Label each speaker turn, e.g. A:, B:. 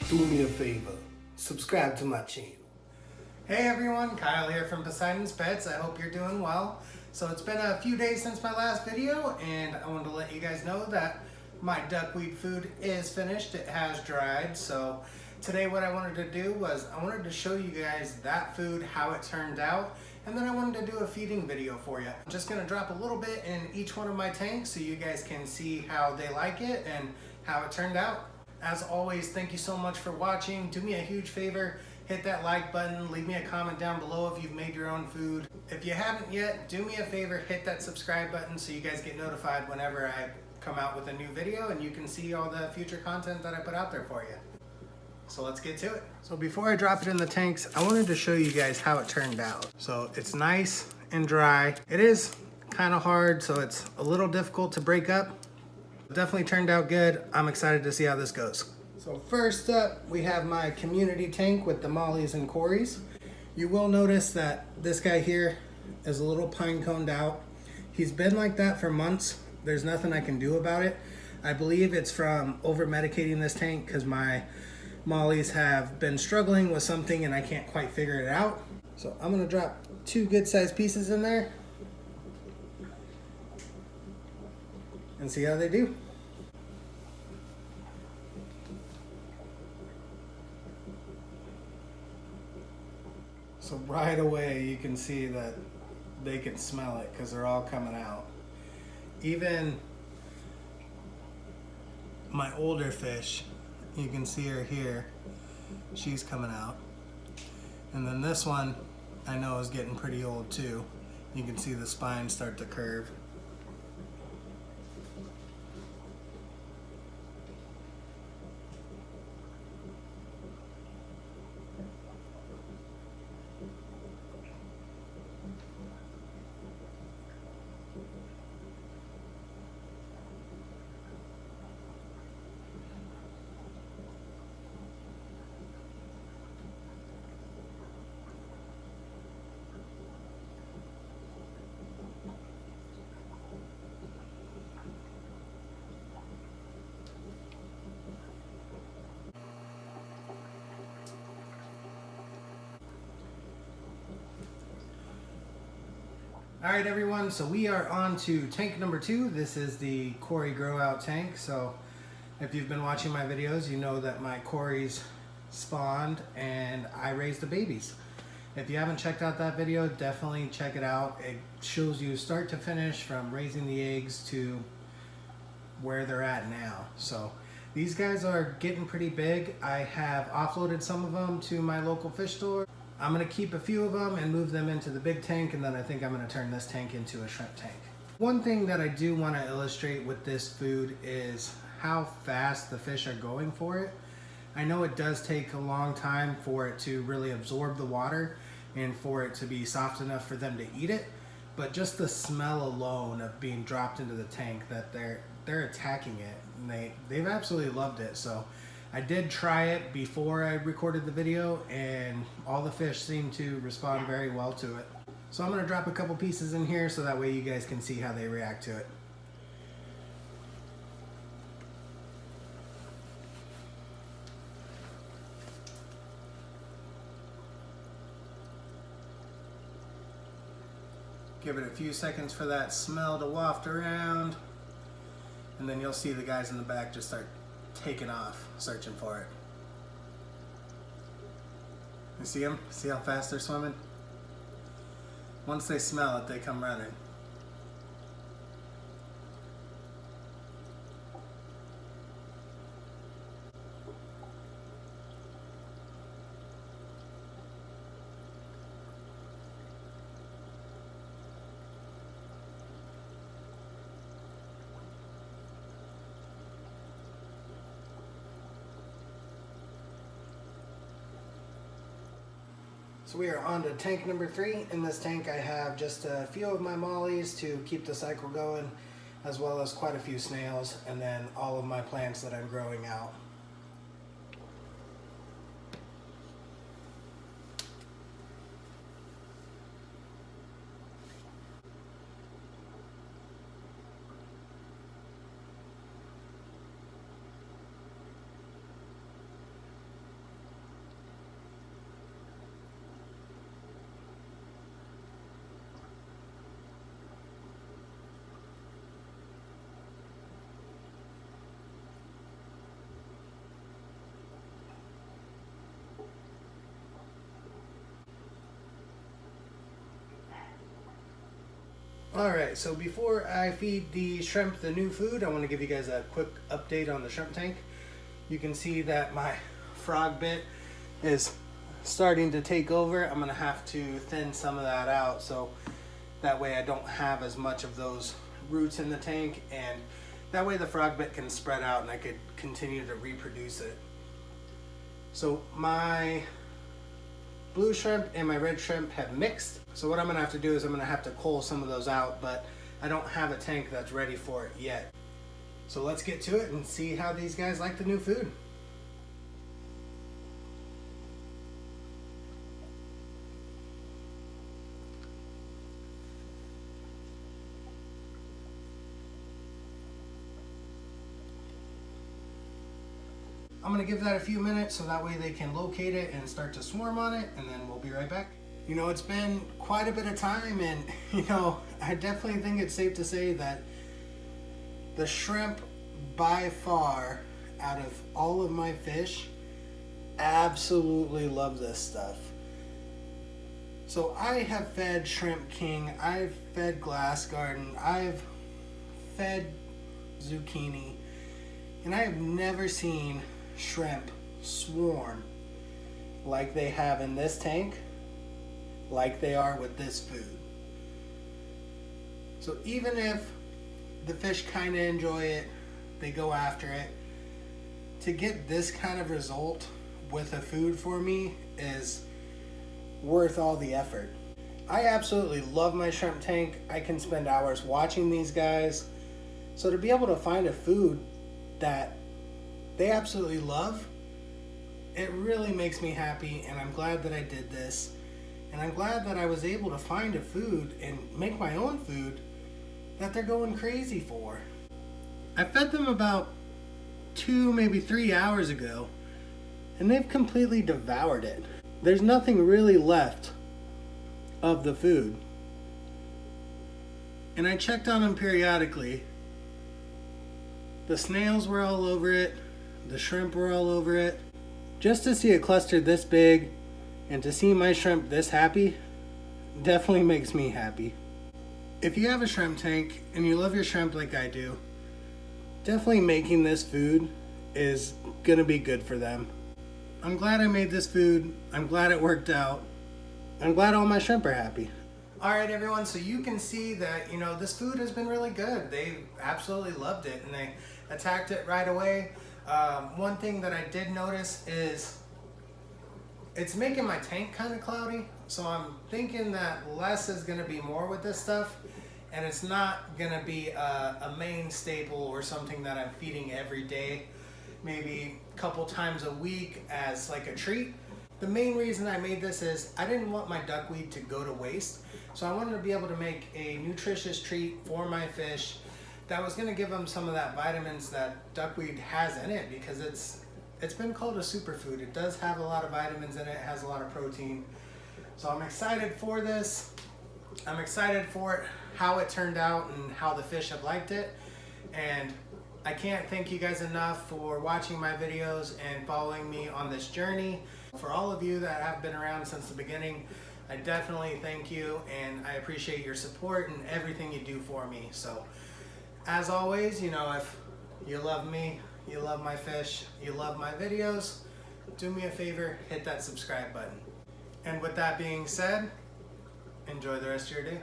A: do me a favor, subscribe to my channel.
B: Hey everyone, Kyle here from Poseidon's Pets. I hope you're doing well. So it's been a few days since my last video, and I wanted to let you guys know that my duckweed food is finished. It has dried. So today what I wanted to do was I wanted to show you guys that food, how it turned out, and then I wanted to do a feeding video for you. I'm just gonna drop a little bit in each one of my tanks so you guys can see how they like it and how it turned out. As always, thank you so much for watching. Do me a huge favor, hit that like button, leave me a comment down below if you've made your own food. If you haven't yet, do me a favor, hit that subscribe button so you guys get notified whenever I come out with a new video and you can see all the future content that I put out there for you. So let's get to it. So before I drop it in the tanks, I wanted to show you guys how it turned out. So it's nice and dry. It is kind of hard, so it's a little difficult to break up. Definitely turned out good. I'm excited to see how this goes. So first up, we have my community tank with the mollies and cories. You will notice that this guy here is a little pine coned out. He's been like that for months. There's nothing I can do about it. I believe it's from over medicating this tank because my mollies have been struggling with something and I can't quite figure it out. So I'm gonna drop 2 good sized pieces in there and see how they do. So right away you can see that they can smell it because they're all coming out. Even my older fish, you can see her here, she's coming out. And then this one I know is getting pretty old too. You can see the spine start to curve. All right, everyone, so we are on to tank number 2. This is the cory grow out tank. So if you've been watching my videos, you know that my cories spawned and I raised the babies. If you haven't checked out that video, definitely check it out. It shows you start to finish from raising the eggs to where they're at now. So these guys are getting pretty big. I have offloaded some of them to my local fish store. I'm gonna keep a few of them and move them into the big tank, and then I think I'm gonna turn this tank into a shrimp tank. One thing that I do wanna illustrate with this food is how fast the fish are going for it. I know it does take a long time for it to really absorb the water and for it to be soft enough for them to eat it, but just the smell alone of being dropped into the tank that they're attacking it, and they've absolutely loved it. So I did try it before I recorded the video and all the fish seem to respond very well to it. So I'm gonna drop a couple pieces in here so that way you guys can see how they react to it. Give it a few seconds for that smell to waft around, and then you'll see the guys in the back just start taking off, searching for it. You see them? See how fast they're swimming? Once they smell it, they come running. So we are on to tank number 3. In this tank I have just a few of my mollies to keep the cycle going, as well as quite a few snails, and then all of my plants that I'm growing out. Alright, so before I feed the shrimp the new food, I want to give you guys a quick update on the shrimp tank. You can see that my frog bit is starting to take over. I'm going to have to thin some of that out so that way I don't have as much of those roots in the tank, and that way the frog bit can spread out and I could continue to reproduce it. So my blue shrimp and my red shrimp have mixed. So what I'm gonna have to do is I'm gonna have to cull some of those out, but I don't have a tank that's ready for it yet. So let's get to it and see how these guys like the new food. I'm gonna give that a few minutes so that way they can locate it and start to swarm on it, and then we'll be right back. You know, it's been quite a bit of time, and you know, I definitely think it's safe to say that the shrimp by far out of all of my fish absolutely love this stuff. So I have fed Shrimp King, I've fed Glass Garden, I've fed Zucchini, and I have never seen shrimp swarm like they have in this tank, like they are with this food. So even if the fish kind of enjoy it, they go after it, to get this kind of result with a food for me is worth all the effort. I absolutely love my shrimp tank. I can spend hours watching these guys. So to be able to find a food that they absolutely love, it really makes me happy, and I'm glad that I did this. And I'm glad that I was able to find a food and make my own food that they're going crazy for. I fed them about 2, maybe 3 hours ago, and they've completely devoured it. There's nothing really left of the food. And I checked on them periodically. The snails were all over it. The shrimp were all over it. Just to see a cluster this big and to see my shrimp this happy definitely makes me happy. If you have a shrimp tank and you love your shrimp like I do, definitely making this food is gonna be good for them. I'm glad I made this food. I'm glad it worked out. I'm glad all my shrimp are happy. Alright everyone, so you can see that, you know, this food has been really good. They absolutely loved it and they attacked it right away. One thing that I did notice is it's making my tank kind of cloudy, so I'm thinking that less is going to be more with this stuff, and it's not going to be a main staple or something that I'm feeding every day, maybe a couple times a week as like a treat. The main reason I made this is I didn't want my duckweed to go to waste, so I wanted to be able to make a nutritious treat for my fish that was going to give them some of that vitamins that duckweed has in it, because it's been called a superfood. It does have a lot of vitamins in it. It has a lot of protein. So I'm excited for this. I'm excited for it, how it turned out and how the fish have liked it. And I can't thank you guys enough for watching my videos and following me on this journey. For all of you that have been around since the beginning, I definitely thank you, and I appreciate your support and everything you do for me. So as always, you know, if you love me, you love my fish, you love my videos, do me a favor, hit that subscribe button. And with that being said, enjoy the rest of your day.